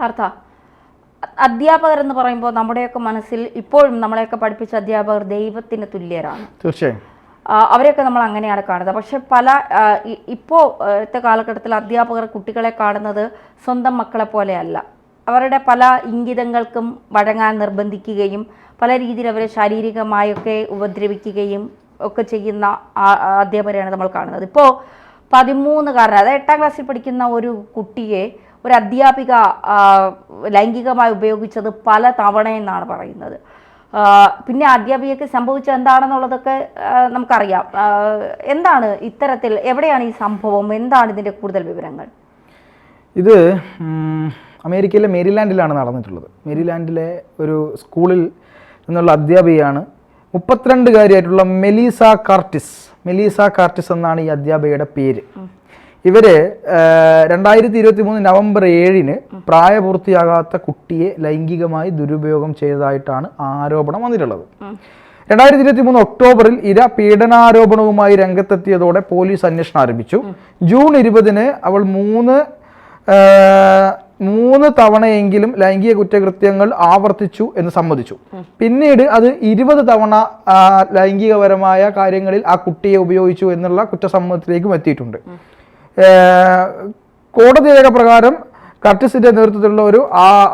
പാർത്ഥ, അധ്യാപകർ എന്ന് പറയുമ്പോൾ നമ്മുടെയൊക്കെ മനസ്സിൽ ഇപ്പോഴും നമ്മളെയൊക്കെ പഠിപ്പിച്ച അധ്യാപകർ ദൈവത്തിന് തുല്യരാണ്. തീർച്ചയായും അവരെയൊക്കെ നമ്മൾ അങ്ങനെയാണ് കാണുന്നത്. പക്ഷെ ഇപ്പോഴത്തെ കാലഘട്ടത്തിൽ അധ്യാപകർ കുട്ടികളെ കാണുന്നത് സ്വന്തം മക്കളെ പോലെയല്ല. അവരുടെ പല ഇംഗിതങ്ങൾക്കും വഴങ്ങാൻ നിർബന്ധിക്കുകയും പല രീതിയിൽ അവരെ ശാരീരികമായൊക്കെ ഉപദ്രവിക്കുകയും ഒക്കെ ചെയ്യുന്ന അധ്യാപകരെയാണ് നമ്മൾ കാണുന്നത്. ഇപ്പോൾ 13-കാരൻ, അതായത് 8ാം ക്ലാസ്സിൽ പഠിക്കുന്ന ഒരു കുട്ടിയെ ഒരു അധ്യാപിക ലൈംഗികമായി ഉപയോഗിച്ചത് പല തവണയെന്നാണ് പറയുന്നത്. പിന്നെ അധ്യാപികയ്ക്ക് സംഭവിച്ചത് എന്താണെന്നുള്ളതൊക്കെ നമുക്കറിയാം. എന്താണ് ഇത്തരത്തിൽ, എവിടെയാണ് ഈ സംഭവം, എന്താണ് ഇതിൻ്റെ കൂടുതൽ വിവരങ്ങൾ? ഇത് അമേരിക്കയിലെ മേരിലാൻഡിലാണ് നടന്നിട്ടുള്ളത്. മേരിലാൻഡിലെ ഒരു സ്കൂളിൽ നിന്നുള്ള അധ്യാപികയാണ് 32-കാരിയായിട്ടുള്ള മെലീസ കാർട്ടിസ് എന്നാണ് ഈ അധ്യാപികയുടെ പേര്. ഇവര് 2023 നവംബർ 7 പ്രായപൂർത്തിയാകാത്ത കുട്ടിയെ ലൈംഗികമായി ദുരുപയോഗം ചെയ്തതായിട്ടാണ് ആരോപണം വന്നിട്ടുള്ളത്. 2023 ഒക്ടോബറിൽ ഇര പീഡനാരോപണവുമായി രംഗത്തെത്തിയതോടെ പോലീസ് അന്വേഷണം ആരംഭിച്ചു. ജൂൺ 20 അവൾ 3 തവണയെങ്കിലും ലൈംഗിക കുറ്റകൃത്യങ്ങൾ ആവർത്തിച്ചു എന്ന് സമ്മതിച്ചു. പിന്നീട് അത് 20 തവണ ലൈംഗികപരമായ കാര്യങ്ങളിൽ ആ കുട്ടിയെ ഉപയോഗിച്ചു എന്നുള്ള കുറ്റസമ്മതത്തിലേക്കും എത്തിയിട്ടുണ്ട്. കോടതി രേഖ പ്രകാരം കർട്ടിസിന്റെ നേതൃത്വത്തിലുള്ള ഒരു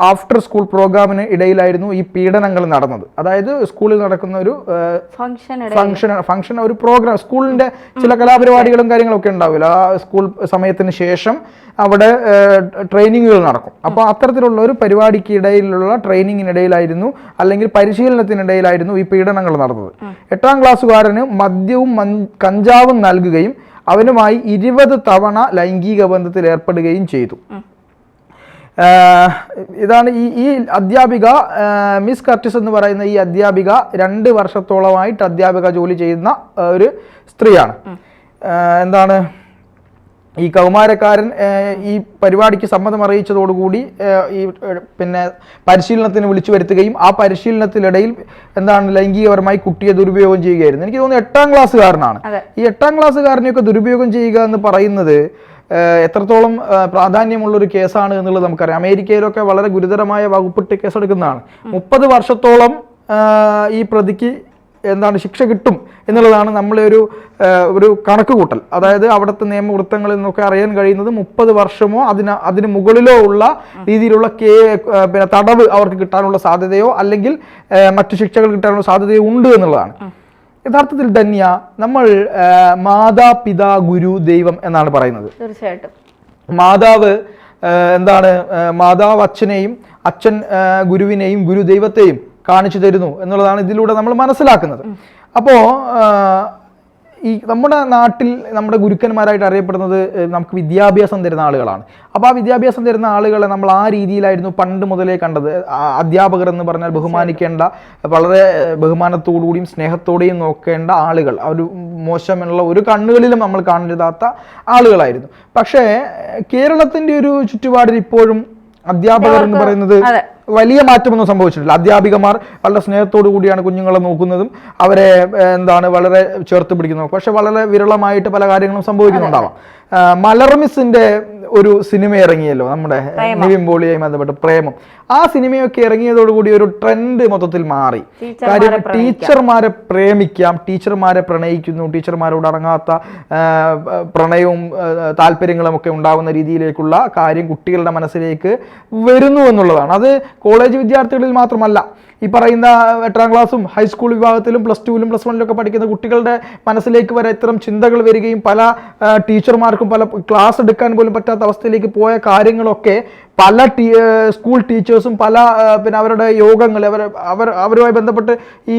ആഫ്റ്റർ സ്കൂൾ പ്രോഗ്രാമിന് ഇടയിലായിരുന്നു ഈ പീഡനങ്ങൾ നടന്നത്. അതായത് സ്കൂളിൽ നടക്കുന്ന ഒരു ഫംഗ്ഷൻ ഒരു പ്രോഗ്രാം, സ്കൂളിന്റെ ചില കലാപരിപാടികളും കാര്യങ്ങളൊക്കെ ഉണ്ടാവില്ല. ആ സ്കൂൾ സമയത്തിന് ശേഷം അവിടെ ട്രെയിനിങ്ങുകൾ നടക്കും. അപ്പോൾ അത്തരത്തിലുള്ള ഒരു പരിപാടിക്ക് ഇടയിലുള്ള ട്രെയിനിങ്ങിനിടയിലായിരുന്നു അല്ലെങ്കിൽ പരിശീലനത്തിനിടയിലായിരുന്നു ഈ പീഡനങ്ങൾ നടന്നത്. 8ാം ക്ലാസ്സുകാരന് മദ്യവും കഞ്ചാവും നൽകുകയും അവനുമായി 20 തവണ ലൈംഗിക ബന്ധത്തിൽ ഏർപ്പെടുകയും ചെയ്തു. ഇതാണ് ഈ അധ്യാപിക, മിസ് കർട്ടിസ് എന്ന് പറയുന്ന ഈ അധ്യാപിക 2 വർഷത്തോളമായിട്ട് അധ്യാപിക ജോലി ചെയ്യുന്ന ഒരു സ്ത്രീയാണ്. എന്താണ് ഈ കൗമാരക്കാരൻ ഈ പരിപാടിക്ക് സമ്മതം അറിയിച്ചതോടുകൂടി ഈ പരിശീലനത്തിന് വിളിച്ചു വരുത്തുകയും ആ പരിശീലനത്തിനിടയിൽ ലൈംഗികപരമായി കുട്ടിയെ ദുരുപയോഗം ചെയ്യുകയായിരുന്നു. എനിക്ക് തോന്നുന്നു 8ാം ക്ലാസ്സുകാരനാണ്. ഈ 8ാം ക്ലാസ്സുകാരനെയൊക്കെ ദുരുപയോഗം ചെയ്യുക എന്ന് പറയുന്നത് എത്രത്തോളം പ്രാധാന്യമുള്ളൊരു കേസാണ് എന്നുള്ളത് നമുക്കറിയാം. അമേരിക്കയിലൊക്കെ വളരെ ഗുരുതരമായ വകുപ്പിട്ട് കേസെടുക്കുന്നതാണ്. 30 വർഷത്തോളം ഈ പ്രതിക്ക് ശിക്ഷ കിട്ടും എന്നുള്ളതാണ് നമ്മളെ ഒരു കണക്ക് കൂട്ടൽ. അതായത് അവിടുത്തെ നിയമവൃത്തങ്ങളിൽ നിന്നൊക്കെ അറിയാൻ കഴിയുന്നത് 30 വർഷമോ അതിന് മുകളിലോ ഉള്ള രീതിയിലുള്ള തടവ് അവർക്ക് കിട്ടാനുള്ള സാധ്യതയോ അല്ലെങ്കിൽ മറ്റു ശിക്ഷകൾ കിട്ടാനുള്ള സാധ്യതയോ ഉണ്ട് എന്നുള്ളതാണ്. യഥാർത്ഥത്തിൽ ധന്യ, നമ്മൾ മാതാപിതാ ഗുരു ദൈവം എന്നാണ് പറയുന്നത്. തീർച്ചയായിട്ടും മാതാവ് അച്ഛനെയും, അച്ഛൻ ഗുരുവിനെയും, ഗുരു ദൈവത്തെയും കാണിച്ചു തരുന്നു എന്നുള്ളതാണ് ഇതിലൂടെ നമ്മൾ മനസ്സിലാക്കുന്നത്. അപ്പോൾ ഈ നമ്മുടെ നാട്ടിൽ നമ്മുടെ ഗുരുക്കന്മാരായിട്ട് അറിയപ്പെടുന്നത് നമുക്ക് വിദ്യാഭ്യാസം തരുന്ന ആളുകളാണ്. അപ്പോൾ ആ വിദ്യാഭ്യാസം തരുന്ന ആളുകളെ നമ്മൾ ആ രീതിയിലായിരുന്നു പണ്ട് മുതലേ കണ്ടത്. അധ്യാപകർ എന്ന് പറഞ്ഞാൽ ബഹുമാനിക്കേണ്ട, വളരെ ബഹുമാനത്തോടുകൂടിയും സ്നേഹത്തോടെയും നോക്കേണ്ട ആളുകൾ, ഒരു മോശമുള്ള ഒരു കണ്ണുകളിലും നമ്മൾ കാണരുതാത്ത ആളുകളായിരുന്നു. പക്ഷേ കേരളത്തിൻ്റെ ഒരു ചുറ്റുപാടിൽ ഇപ്പോഴും അധ്യാപകർ എന്ന് പറയുന്നത് വലിയ മാറ്റമൊന്നും സംഭവിച്ചിട്ടില്ല. അധ്യാപികമാർ വളരെ സ്നേഹത്തോടു കൂടിയാണ് കുഞ്ഞുങ്ങളെ നോക്കുന്നതും അവരെ വളരെ ചേർത്ത് പിടിക്കുന്നതും. പക്ഷെ വളരെ വിരളമായിട്ട് പല കാര്യങ്ങളും സംഭവിക്കുന്നുണ്ടാവാം. മലർമിസിന്റെ ഒരു സിനിമ ഇറങ്ങിയല്ലോ, നമ്മുടെ നിവിൻ പോളിയുമായി ബന്ധപ്പെട്ട് പ്രേമം. ആ സിനിമയൊക്കെ ഇറങ്ങിയതോടുകൂടി ഒരു ട്രെൻഡ് മൊത്തത്തിൽ മാറി. കാര്യം ടീച്ചർമാരെ പ്രേമിക്കാം, ടീച്ചർമാരെ പ്രണയിക്കുന്നു, ടീച്ചർമാരോട് അടങ്ങാത്ത പ്രണയവും താല്പര്യങ്ങളും ഒക്കെ ഉണ്ടാകുന്ന രീതിയിലേക്കുള്ള കാര്യം കുട്ടികളുടെ മനസ്സിലേക്ക് വരുന്നു എന്നുള്ളതാണ്. അത് കോളേജ് വിദ്യാർത്ഥികളിൽ മാത്രമല്ല, ഈ പറയുന്ന 8ാം ക്ലാസ്സും ഹൈസ്കൂൾ വിഭാഗത്തിലും +2ലും +1ലൊക്കെ പഠിക്കുന്ന കുട്ടികളുടെ മനസ്സിലേക്ക് വരെ ഇത്തരം ചിന്തകൾ വരികയും പല ടീച്ചർമാർക്കും പല ക്ലാസ് എടുക്കാൻ പോലും പറ്റാത്ത അവസ്ഥയിലേക്ക് പോയ കാര്യങ്ങളൊക്കെ പല സ്കൂൾ ടീച്ചേഴ്സും പല അവരുടെ യോഗങ്ങൾ അവരുമായി ബന്ധപ്പെട്ട് ഈ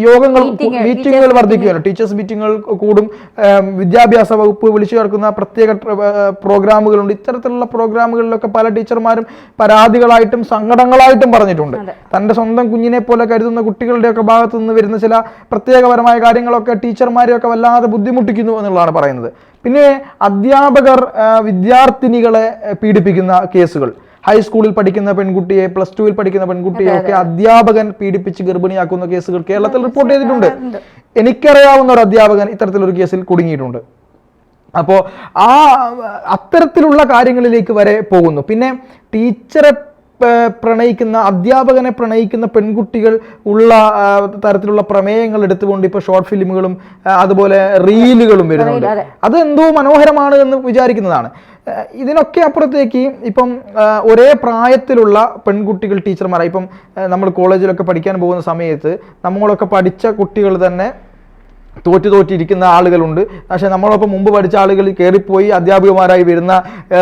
യോഗങ്ങൾ മീറ്റിങ്ങുകൾ വർദ്ധിക്കുകയാണ്. ടീച്ചേഴ്സ് മീറ്റിങ്ങുകൾ കൂടും. വിദ്യാഭ്യാസ വകുപ്പ് വിളിച്ചു ചേർക്കുന്ന പ്രത്യേക പ്രോഗ്രാമുകളുണ്ട്. ഇത്തരത്തിലുള്ള പ്രോഗ്രാമുകളിലൊക്കെ പല ടീച്ചർമാരും പരാതികളായിട്ടും സങ്കടങ്ങളായിട്ടും പറഞ്ഞിട്ടുണ്ട്. തൻ്റെ സ്വന്തം കുഞ്ഞിനെ പോലെ കരുതുന്ന കുട്ടികളുടെയൊക്കെ ഭാഗത്തു നിന്ന് വരുന്ന ചില പ്രത്യേകപരമായ കാര്യങ്ങളൊക്കെ ടീച്ചർമാരെയൊക്കെ വല്ലാതെ ബുദ്ധിമുട്ടിക്കുന്നു എന്നുള്ളതാണ് പറയുന്നത്. പിന്നെ അധ്യാപകർ വിദ്യാർത്ഥിനികളെ പീഡിപ്പിക്കുന്ന കേസുകൾ, ഹൈസ്കൂളിൽ പഠിക്കുന്ന പെൺകുട്ടിയെ, +2ൽ പഠിക്കുന്ന പെൺകുട്ടിയെ ഒക്കെ അധ്യാപകൻ പീഡിപ്പിച്ച് ഗർഭിണിയാക്കുന്ന കേസുകൾ കേരളത്തിൽ റിപ്പോർട്ട് ചെയ്തിട്ടുണ്ട്. എനിക്കറിയാവുന്ന ഒരു അധ്യാപകൻ ഇത്തരത്തിലൊരു കേസിൽ കുടുങ്ങിയിട്ടുണ്ട്. അപ്പോൾ അത്തരത്തിലുള്ള കാര്യങ്ങളിലേക്ക് വരെ പോകുന്നു. പിന്നെ ടീച്ചറെ പ്രണയിക്കുന്ന അധ്യാപകനെ പ്രണയിക്കുന്ന പെൺകുട്ടികൾ ഉള്ള തരത്തിലുള്ള പ്രമേയങ്ങൾ എടുത്തുകൊണ്ട് ഇപ്പോൾ ഷോർട്ട് ഫിലിമുകളും അതുപോലെ റീലുകളും വരുന്നുണ്ട്. അത് എന്തോ മനോഹരമാണ് എന്ന് വിചാരിക്കുന്നതാണ്. ഇതിനൊക്കെ അപ്പുറത്തേക്ക് ഇപ്പം ഒരേ പ്രായത്തിലുള്ള പെൺകുട്ടികൾ ടീച്ചർമാരായി, ഇപ്പം നമ്മൾ കോളേജിലൊക്കെ പഠിക്കാൻ പോകുന്ന സമയത്ത് നമ്മളൊക്കെ പഠിച്ച കുട്ടികൾ തന്നെ തോറ്റിരിക്കുന്ന ആളുകളുണ്ട്. പക്ഷേ നമ്മളൊപ്പം മുമ്പ് പഠിച്ച ആളുകൾ കയറിപ്പോയി അധ്യാപികമാരായി വരുന്ന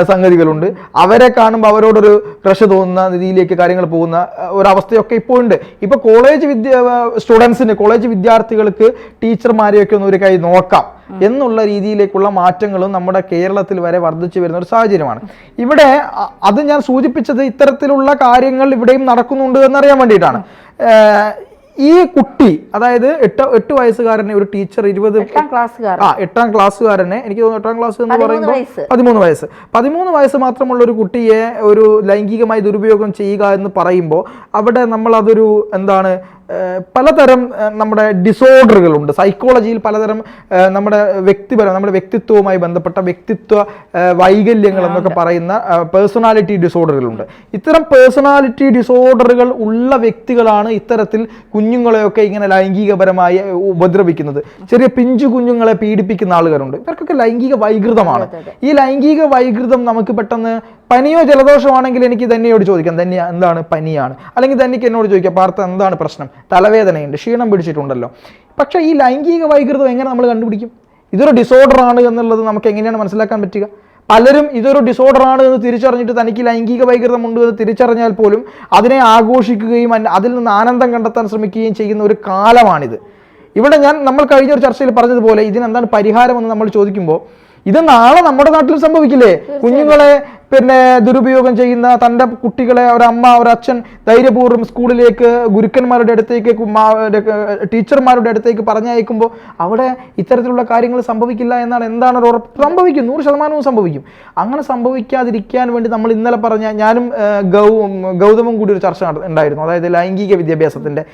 സംഗതികളുണ്ട്. അവരെ കാണുമ്പോൾ അവരോടൊരു ക്രഷ് തോന്നുന്ന രീതിയിലേക്ക് കാര്യങ്ങൾ പോകുന്ന ഒരവസ്ഥയൊക്കെ ഇപ്പോൾ ഉണ്ട്. ഇപ്പോൾ കോളേജ് വിദ്യാർത്ഥികൾക്ക് ടീച്ചർമാരെയൊക്കെ ഒന്ന് ഒരു കൈ നോക്കാം എന്നുള്ള രീതിയിലേക്കുള്ള മാറ്റങ്ങളും നമ്മുടെ കേരളത്തിൽ വരെ വർദ്ധിച്ചു വരുന്ന ഒരു സാഹചര്യമാണ്. ഇവിടെ അത് ഞാൻ സൂചിപ്പിച്ചത് ഇത്തരത്തിലുള്ള കാര്യങ്ങൾ ഇവിടെയും നടക്കുന്നുണ്ട് എന്നറിയാൻ വേണ്ടിയിട്ടാണ്. ഈ കുട്ടി, അതായത് 8 വയസ്സുകാരനെ ഒരു ടീച്ചർ 8ാം ക്ലാസ്സുകാരനെ, എനിക്ക് തോന്നുന്നു 8ാം ക്ലാസ് എന്ന് പറയുമ്പോൾ 13 വയസ്സ് മാത്രമുള്ള ഒരു കുട്ടിയെ ഒരു ലൈംഗികമായി ദുരുപയോഗം ചെയ്യുക എന്ന് പറയുമ്പോൾ അവിടെ നമ്മൾ അതൊരു എന്താണ്, പലതരം നമ്മുടെ ഡിസോർഡറുകളുണ്ട് സൈക്കോളജിയിൽ, പലതരം നമ്മുടെ വ്യക്തിത്വവുമായി ബന്ധപ്പെട്ട വ്യക്തിത്വ വൈകല്യങ്ങൾ എന്നൊക്കെ പറയുന്ന പേഴ്സണാലിറ്റി ഡിസോർഡറുകളുണ്ട്. ഇത്തരം പേഴ്സണാലിറ്റി ഡിസോർഡറുകൾ ഉള്ള വ്യക്തികളാണ് ഇത്തരത്തിൽ കുഞ്ഞുങ്ങളെയൊക്കെ ഇങ്ങനെ ലൈംഗികപരമായി ഉപദ്രവിക്കുന്നത്. ചെറിയ പിഞ്ചു കുഞ്ഞുങ്ങളെ പീഡിപ്പിക്കുന്ന ആളുകളുണ്ട്. ഇവർക്കൊക്കെ ലൈംഗിക വൈകൃതമാണ്. ഈ ലൈംഗിക വൈകൃതം നമുക്ക് പെട്ടെന്ന് പനിയോ ജലദോഷമാണെങ്കിൽ എനിക്ക് ധന്യയോട് ചോദിക്കാം, ധന്യ എന്താണ് പനിയാണ്, അല്ലെങ്കിൽ ധന്യക്ക് എന്നോട് ചോദിക്കാം, പാർത്ത എന്താണ് പ്രശ്നം, തലവേദനയുണ്ട്, ക്ഷീണം പിടിച്ചിട്ടുണ്ടല്ലോ. പക്ഷേ ഈ ലൈംഗിക വൈകൃതം എങ്ങനെ നമ്മൾ കണ്ടുപിടിക്കും? ഇതൊരു ഡിസോർഡർ ആണ് എന്നുള്ളത് നമുക്ക് എങ്ങനെയാണ് മനസ്സിലാക്കാൻ പറ്റുക? പലരും ഇതൊരു ഡിസോർഡർ ആണ് എന്ന് തിരിച്ചറിഞ്ഞിട്ട് തനിക്ക് ലൈംഗിക വൈകൃതം ഉണ്ട് എന്ന് തിരിച്ചറിഞ്ഞാൽ പോലും അതിനെ ആഘോഷിക്കുകയും അതിൽ നിന്ന് ആനന്ദം കണ്ടെത്താൻ ശ്രമിക്കുകയും ചെയ്യുന്ന ഒരു കാലമാണിത്. ഇവിടെ നമ്മൾ കഴിഞ്ഞ ഒരു ചർച്ചയിൽ പറഞ്ഞതുപോലെ ഇതിനെന്താണ് പരിഹാരമെന്ന് നമ്മൾ ചോദിക്കുമ്പോൾ, ഇത് നാളെ നമ്മുടെ നാട്ടിൽ സംഭവിക്കില്ലേ? കുഞ്ഞുങ്ങളെ ദുരുപയോഗം ചെയ്യുന്ന തൻ്റെ കുട്ടികളെ ഒരമ്മ ഒരച്ഛൻ ധൈര്യപൂർവ്വം സ്കൂളിലേക്ക് ഗുരുക്കന്മാരുടെ അടുത്തേക്ക് ടീച്ചർമാരുടെ അടുത്തേക്ക് പറഞ്ഞയക്കുമ്പോൾ അവിടെ ഇത്തരത്തിലുള്ള കാര്യങ്ങൾ സംഭവിക്കില്ല എന്താണ് ഒരു ഉറപ്പ്? സംഭവിക്കും, 100% സംഭവിക്കും. അങ്ങനെ സംഭവിക്കാതിരിക്കാൻ വേണ്ടി നമ്മൾ ഇന്നലെ പറഞ്ഞ ഞാനും ഗൗതമും കൂടി ഒരു ചർച്ച ഉണ്ടായിരുന്നു. അതായത് ലൈംഗിക വിദ്യാഭ്യാസത്തിൻ്റെ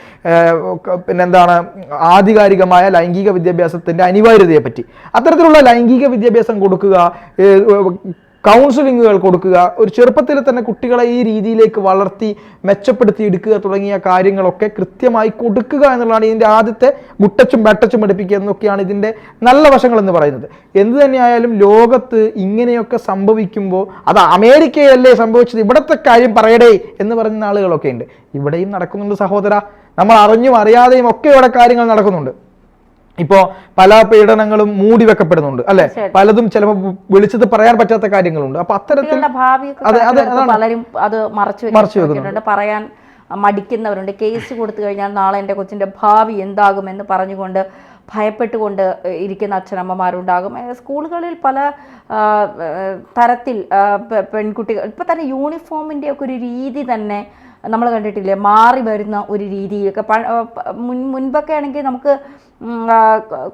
ആധികാരികമായ ലൈംഗിക വിദ്യാഭ്യാസത്തിൻ്റെ അനിവാര്യതയെപ്പറ്റി. അത്തരത്തിലുള്ള ലൈംഗിക വിദ്യാഭ്യാസം കൊടുക്കുക, കൗൺസിലിങ്ങുകൾ കൊടുക്കുക, ഒരു ചെറുപ്പത്തിൽ തന്നെ കുട്ടികളെ ഈ രീതിയിലേക്ക് വളർത്തി മെച്ചപ്പെടുത്തി എടുക്കുക തുടങ്ങിയ കാര്യങ്ങളൊക്കെ കൃത്യമായി കൊടുക്കുക എന്നുള്ളതാണ് ഇതിൻ്റെ ആദ്യത്തെ മുട്ടച്ചും ബട്ടച്ചും പഠിപ്പിക്കുക എന്നൊക്കെയാണ് ഇതിൻ്റെ നല്ല വശങ്ങൾ എന്ന് പറയുന്നത്. എന്തു തന്നെയായാലും ലോകത്ത് ഇങ്ങനെയൊക്കെ സംഭവിക്കുമ്പോൾ അത് അമേരിക്കയല്ലേ സംഭവിച്ചത്, ഇവിടുത്തെ കാര്യം പറയടേ എന്ന് പറയുന്ന ആളുകളൊക്കെ ഉണ്ട്. ഇവിടെയും നടക്കുന്നുണ്ട് സഹോദര, നമ്മൾ അറിഞ്ഞും അറിയാതെയും ഒക്കെ ഇവിടെ കാര്യങ്ങൾ നടക്കുന്നുണ്ട്. ഇപ്പോ പല പീഡനങ്ങളും മൂടി വെക്കപ്പെടുന്നുണ്ട് അല്ലെ, പലതും ചിലപ്പോൾ വിളിച്ചത് പറയാൻ പറ്റാത്ത കാര്യങ്ങളുണ്ട്. അപ്പൊ അത്തരത്തിൽ പലരും അത് മറച്ചു വെക്കുന്നുണ്ട്, പറയാൻ മടിക്കുന്നവരുണ്ട്. കേസ് കൊടുത്തു കഴിഞ്ഞാൽ നാളെ എൻ്റെ കൊച്ചിൻ്റെ ഭാവി എന്താകുമെന്ന് പറഞ്ഞുകൊണ്ട് ഭയപ്പെട്ടുകൊണ്ട് ഇരിക്കുന്ന അച്ഛനമ്മമാരുണ്ടാകും. സ്കൂളുകളിൽ പല തരത്തിൽ പെൺകുട്ടികൾ ഇപ്പം തന്നെ യൂണിഫോമിൻ്റെ ഒക്കെ ഒരു രീതി തന്നെ നമ്മൾ കണ്ടിട്ടില്ലേ, മാറി വരുന്ന ഒരു രീതിയൊക്കെ. മുൻപൊക്കെ ആണെങ്കിൽ നമുക്ക്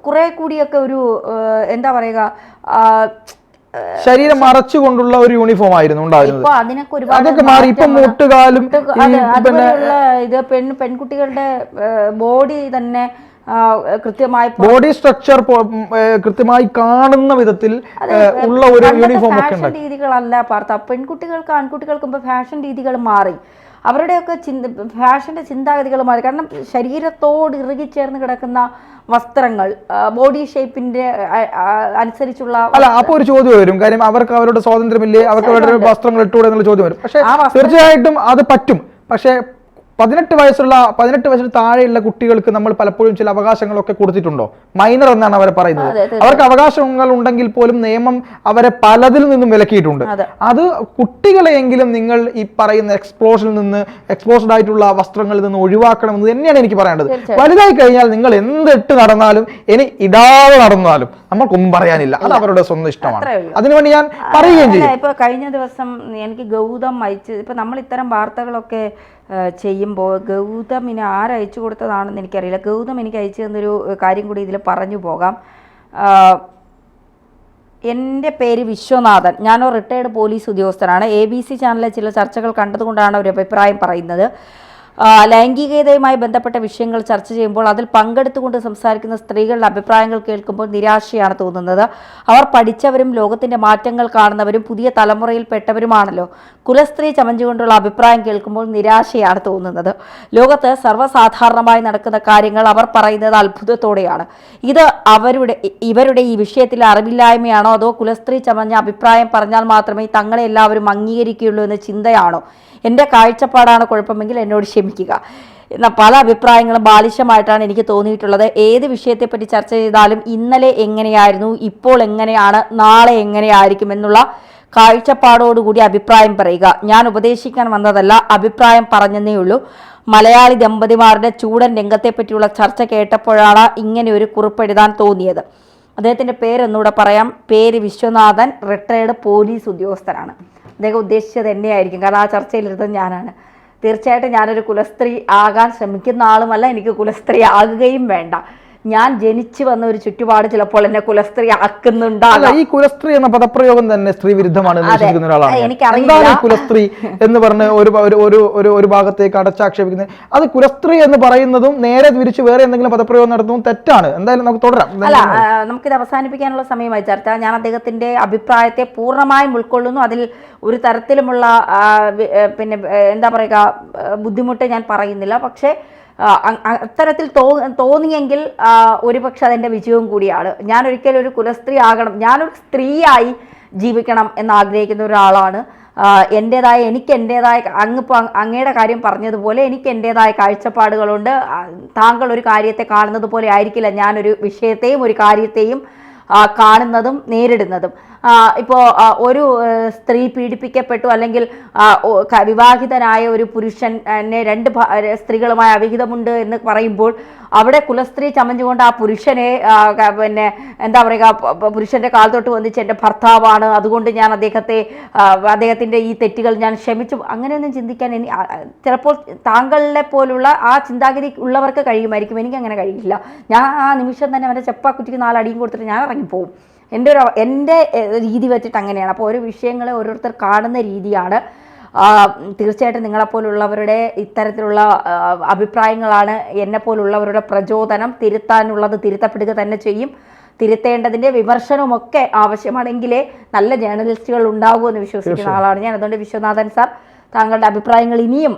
കുറെ കൂടിയൊക്കെ ഒരു എന്താ പറയുക, ശരീരം മറച്ചുകൊണ്ടുള്ള ഒരു യൂണിഫോം ആയിരുന്നു ഉണ്ടായിരുന്നത്. ഇപ്പൊ അതിനൊക്കെ ഒരുപാട് ഇത് പെൺകുട്ടികളുടെ ബോഡി തന്നെ കൃത്യമായി ബോഡി സ്ട്രക്ചർ കൃത്യമായി കാണുന്ന വിധത്തിൽ ഉള്ള ഒരു യൂണിഫോം ഒക്കെ ഫാഷൻ രീതികളല്ല പാർത്ത. പെൺകുട്ടികൾക്ക് ആൺകുട്ടികൾക്കും ഇപ്പൊ ഫാഷൻ രീതികൾ മാറി, അവരുടെയൊക്കെ ഫാഷന്റെ ചിന്താഗതികൾ മാറി. കാരണം ശരീരത്തോട് ഇറുകിച്ചേർന്ന് കിടക്കുന്ന വസ്ത്രങ്ങൾ, ബോഡി ഷേപ്പിന്റെ അനുസരിച്ചുള്ള അപ്പൊ ഒരു ചോദ്യം വരും, കാര്യം അവർക്ക് അവരുടെ സ്വാതന്ത്ര്യമില്ലേ, അവർക്ക് അവരുടെ വസ്ത്രങ്ങൾ ഇട്ടുകൂടെ എന്നുള്ള ചോദ്യം വരും. പക്ഷേ തീർച്ചയായിട്ടും അത് പറ്റും. പക്ഷേ 18 വയസ്സിന് താഴെയുള്ള കുട്ടികൾക്ക് നമ്മൾ പലപ്പോഴും ചില അവകാശങ്ങളൊക്കെ കൊടുത്തിട്ടുണ്ടോ? മൈനർ എന്നാണ് അവർ പറയുന്നത്. അവർക്ക് അവകാശങ്ങൾ ഉണ്ടെങ്കിൽ പോലും നിയമം അവരെ പലതിൽ നിന്നും വിലക്കിയിട്ടുണ്ട്. അത് കുട്ടികളെയെങ്കിലും നിങ്ങൾ ഈ പറയുന്ന എക്സ്പോസ്ഡ് ആയിട്ടുള്ള വസ്ത്രങ്ങളിൽ നിന്ന് ഒഴിവാക്കണമെന്ന് തന്നെയാണ് എനിക്ക് പറയേണ്ടത്. വലുതായി കഴിഞ്ഞാൽ നിങ്ങൾ എന്തിട്ട് നടന്നാലും, ഇനി ഇടാതെ നടന്നാലും നമ്മൾക്കൊന്നും പറയാനില്ല, അത് അവരുടെ സ്വന്തം ഇഷ്ടമാണ്. അതിനുവേണ്ടി ഞാൻ പറയുകയും ചെയ്യും. ഇപ്പൊ കഴിഞ്ഞ ദിവസം എനിക്ക് ഗൗതം അയച്ച്, ഇപ്പൊ നമ്മൾ ഇത്തരം വാർത്തകളൊക്കെ ചെയ്യുമ്പോൾ ഗൗതമിന് ആരയച്ചു കൊടുത്തതാണെന്ന് എനിക്കറിയില്ല. ഗൗതം എനിക്ക് അയച്ചു തന്നൊരു കാര്യം കൂടി ഇതിൽ പറഞ്ഞു പോകാം. എൻ്റെ പേര് വിശ്വനാഥൻ, ഞാനൊരു റിട്ടയർഡ് പോലീസ് ഉദ്യോഗസ്ഥനാണ്. ABC ചാനലിലെ ചില ചർച്ചകൾ കണ്ടതുകൊണ്ടാണ് ഒരു അഭിപ്രായം പറയുന്നത്. ലൈംഗികതയുമായി ബന്ധപ്പെട്ട വിഷയങ്ങൾ ചർച്ച ചെയ്യുമ്പോൾ അതിൽ പങ്കെടുത്തുകൊണ്ട് സംസാരിക്കുന്ന സ്ത്രീകളുടെ അഭിപ്രായങ്ങൾ കേൾക്കുമ്പോൾ നിരാശയാണ് തോന്നുന്നത്. അവർ പഠിച്ചവരും ലോകത്തിന്റെ മാറ്റങ്ങൾ കാണുന്നവരും പുതിയ തലമുറയിൽപ്പെട്ടവരുമാണല്ലോ. കുലസ്ത്രീ ചമഞ്ഞുകൊണ്ടുള്ള അഭിപ്രായം കേൾക്കുമ്പോൾ നിരാശയാണ് തോന്നുന്നത്. ലോകത്ത് സർവ്വസാധാരണമായി നടക്കുന്ന കാര്യങ്ങൾ അവർ പറയുന്നത് അത്ഭുതത്തോടെയാണ്. ഇത് ഇവരുടെ ഈ വിഷയത്തിൽ അറിവില്ലായ്മയാണോ അതോ കുലസ്ത്രീ ചമഞ്ഞ അഭിപ്രായം പറഞ്ഞാൽ മാത്രമേ തങ്ങളെ എല്ലാവരും അംഗീകരിക്കുകയുള്ളൂ എന്ന ചിന്തയാണോ? എൻ്റെ കാഴ്ചപ്പാടാണ് കുഴപ്പമെങ്കിൽ എന്നോട് ക്ഷമിക്കുക. എന്നാൽ പല അഭിപ്രായങ്ങളും ബാലിശമായിട്ടാണ് എനിക്ക് തോന്നിയിട്ടുള്ളത്. ഏത് വിഷയത്തെപ്പറ്റി ചർച്ച ചെയ്താലും ഇന്നലെ എങ്ങനെയായിരുന്നു, ഇപ്പോൾ എങ്ങനെയാണ്, നാളെ എങ്ങനെയായിരിക്കും എന്നുള്ള കാഴ്ചപ്പാടോടുകൂടി അഭിപ്രായം പറയുക. ഞാൻ ഉപദേശിക്കാൻ വന്നതല്ല, അഭിപ്രായം പറഞ്ഞെന്നേ ഉള്ളൂ. മലയാളി ദമ്പതിമാരുടെ ചൂടൻ രംഗത്തെപ്പറ്റിയുള്ള ചർച്ച കേട്ടപ്പോഴാണ് ഇങ്ങനെ ഒരു കുറിപ്പെഴുതാൻ തോന്നിയത്. അദ്ദേഹത്തിൻ്റെ പേരൊന്നുകൂടെ പറയാം. പേര് വിശ്വനാഥൻ, റിട്ടയർഡ് പോലീസ് ഉദ്യോഗസ്ഥനാണ്. അദ്ദേഹം ഉദ്ദേശിച്ചത് എന്നെയായിരിക്കും, കാരണം ആ ചർച്ചയിലിരുന്നത് ഞാനാണ്. തീർച്ചയായിട്ടും ഞാനൊരു കുലസ്ത്രീ ആകാൻ ശ്രമിക്കുന്ന ആളുമല്ല, എനിക്ക് കുലസ്ത്രീ ആകുകയും വേണ്ട. ഞാൻ ജനിച്ചു വന്ന ഒരു ചുറ്റുപാട് ചിലപ്പോൾ എന്നെ കുലസ്ത്രീ ആക്കുന്നുണ്ടാകാം. ഈ കുലസ്ത്രീ എന്ന പദപ്രയോഗം തന്നെ സ്ത്രീ വിരുദ്ധമാണ് എനിക്കറിയില്ല. കുലസ്ത്രീ എന്ന് പറഞ്ഞ് ഒരു ഭാഗത്തേക്ക് അടച്ചാക്ഷേപിക്കുന്നത്, അത് കുലസ്ത്രീ എന്ന് പറയുന്നതും നേരെ തിരിച്ച് വേറെ എന്തെങ്കിലും പദപ്രയോഗം നടത്തുന്നതും തെറ്റാണ്. എന്തായാലും നമുക്ക് തുടരാം. അല്ല, നമുക്കിത് അവസാനിപ്പിക്കാനുള്ള സമയമായി ചർച്ച. ഞാൻ അദ്ദേഹത്തിന്റെ അഭിപ്രായത്തെ പൂർണ്ണമായും ഉൾക്കൊള്ളുന്നു. അതിൽ ഒരു തരത്തിലുമുള്ള എന്താ പറയുക ബുദ്ധിമുട്ട് ഞാൻ പറയുന്നില്ല. പക്ഷേ അത്തരത്തിൽ തോന്നിയെങ്കിൽ ഒരുപക്ഷെ അതെൻ്റെ വിജയവും കൂടിയാണ്. ഞാൻ ഒരിക്കലും ഒരു കുലസ്ത്രീ ആകണം, ഞാനൊരു സ്ത്രീയായി ജീവിക്കണം എന്നാഗ്രഹിക്കുന്ന ഒരാളാണ്. എനിക്ക് എൻ്റേതായ അങ്ങയുടെ കാര്യം പറഞ്ഞതുപോലെ എനിക്ക് എൻ്റേതായ കാഴ്ചപ്പാടുകളുണ്ട്. താങ്കൾ ഒരു കാര്യത്തെ കാണുന്നത് പോലെ ആയിരിക്കില്ല ഞാനൊരു വിഷയത്തെയും ഒരു കാര്യത്തെയും കാണുന്നതും നേരിടുന്നതും. ഇപ്പോൾ ഒരു സ്ത്രീ പീഡിപ്പിക്കപ്പെട്ടു, അല്ലെങ്കിൽ വിവാഹിതനായ ഒരു പുരുഷനെ രണ്ട് സ്ത്രീകളുമായി അവിഹിതമുണ്ട് എന്ന് പറയുമ്പോൾ അവിടെ കുലസ്ത്രീ ചമഞ്ഞുകൊണ്ട് ആ പുരുഷനെ എന്താ പറയുക, പുരുഷന്റെ കാൽ തൊട്ട് വന്നിച്ച് എൻ്റെ ഭർത്താവാണ്, അതുകൊണ്ട് ഞാൻ അദ്ദേഹത്തിൻ്റെ ഈ തെറ്റുകൾ ഞാൻ ക്ഷമിച്ചു, അങ്ങനെയൊന്നും ചിന്തിക്കാൻ ചിലപ്പോൾ താങ്കളെ പോലുള്ള ആ ചിന്താഗതി ഉള്ളവർക്ക് കഴിയുമായിരിക്കും. എനിക്കങ്ങനെ കഴിയില്ല. ഞാൻ ആ നിമിഷം തന്നെ അവൻ്റെ ചെപ്പാക്കുറ്റിക്ക് 4 അടിയും കൊടുത്തിട്ട് ഞാൻ ഇറങ്ങിപ്പോവും. എൻ്റെ രീതി വെച്ചിട്ട് അങ്ങനെയാണ്. അപ്പോൾ ഓരോ വിഷയങ്ങളെ ഓരോരുത്തർ കാണുന്ന രീതിയാണ്. തീർച്ചയായിട്ടും നിങ്ങളെപ്പോലുള്ളവരുടെ ഇത്തരത്തിലുള്ള അഭിപ്രായങ്ങളാണ് എന്നെപ്പോലുള്ളവരുടെ പ്രചോദനം. തിരുത്താനുള്ളത് തിരുത്തപ്പെടുക തന്നെ ചെയ്യും. തിരുത്തേണ്ടതിൻ്റെ വിമർശനവുമൊക്കെ ആവശ്യമാണെങ്കിലേ നല്ല ജേർണലിസ്റ്റുകൾ ഉണ്ടാകുമെന്ന് വിശ്വസിക്കുന്ന ആളാണ് ഞാൻ. അതുകൊണ്ട് വിശ്വനാഥൻ സാർ, താങ്കളുടെ അഭിപ്രായങ്ങൾ ഇനിയും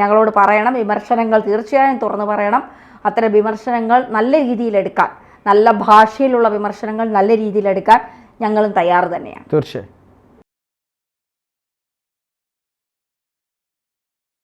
ഞങ്ങളോട് പറയണം. വിമർശനങ്ങൾ തീർച്ചയായും തുറന്നു പറയണം. അത്തരം വിമർശനങ്ങൾ നല്ല രീതിയിലെടുക്കാൻ, നല്ല ഭാഷയിലുള്ള വിമർശനങ്ങൾ നല്ല രീതിയിലെടുക്കാൻ ഞങ്ങളും തയ്യാറ് തന്നെയാണ്. തീർച്ചയായും.